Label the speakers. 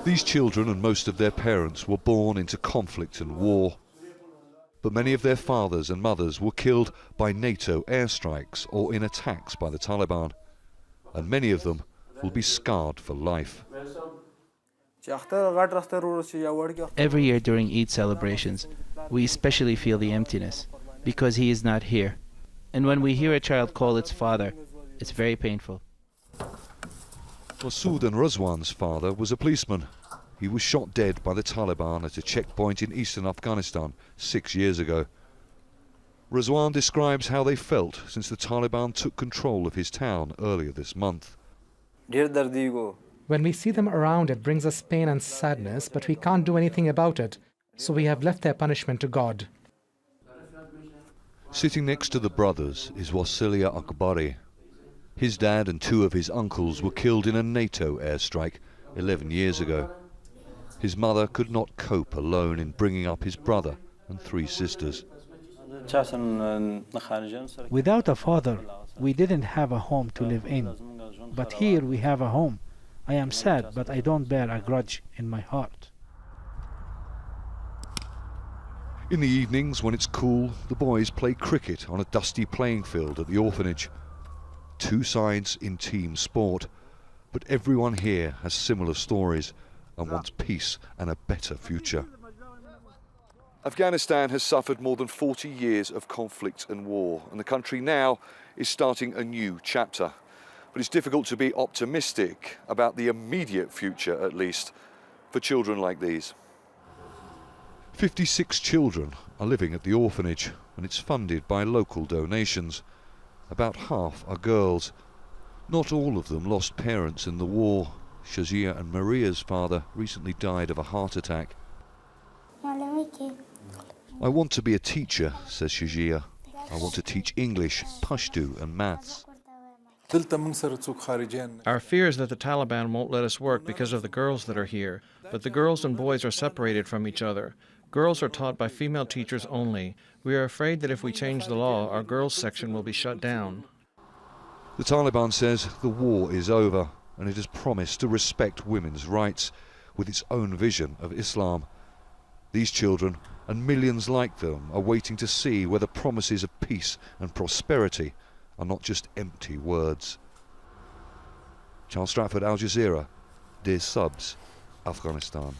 Speaker 1: These children and most of their parents were born into conflict and war. But many of their fathers and mothers were killed by NATO airstrikes or in attacks by the Taliban. And many of them will be scarred for life.
Speaker 2: Every year during Eid celebrations, we especially feel the emptiness, because he is not here. And when we hear a child call its father, it's very painful.
Speaker 1: Masood and Razwan's father was a policeman. He was shot dead by the Taliban at a checkpoint in eastern Afghanistan 6 years ago. Razwan describes how they felt since the Taliban took control of his town earlier this month.
Speaker 3: When we see them around, it brings us pain and sadness, but we can't do anything about it, so we have left their punishment to God.
Speaker 1: Sitting next to the brothers is Wasilia Akbari. His dad and 2 of his uncles were killed in a NATO airstrike 11 years ago. His mother could not cope alone in bringing up his brother and 3 sisters.
Speaker 4: Without a father, we didn't have a home to live in. But here we have a home. I am sad, but I don't bear a grudge in my heart.
Speaker 1: In the evenings, when it's cool, the boys play cricket on a dusty playing field at the orphanage. 2 sides in team sport, but everyone here has similar stories and wants peace and a better future. Afghanistan has suffered more than 40 years of conflict and war, and the country now is starting a new chapter. But it's difficult to be optimistic about the immediate future, at least, for children like these. 56 children are living at the orphanage, and it's funded by local donations. About half are girls. Not all of them lost parents in the war. Shazia and Maria's father recently died of a heart attack. I want to be a teacher, says Shazia. I want to teach English, Pashto and maths.
Speaker 5: Our fear is that the Taliban won't let us work because of the girls that are here, but the girls and boys are separated from each other. Girls are taught by female teachers only. We are afraid that if we change the law, our girls' section will be shut down.
Speaker 1: The Taliban says the war is over, and it has promised to respect women's rights with its own vision of Islam. These children, and millions like them, are waiting to see whether promises of peace and prosperity are not just empty words. Charles Stratford, Al Jazeera, Dear Subs, Afghanistan.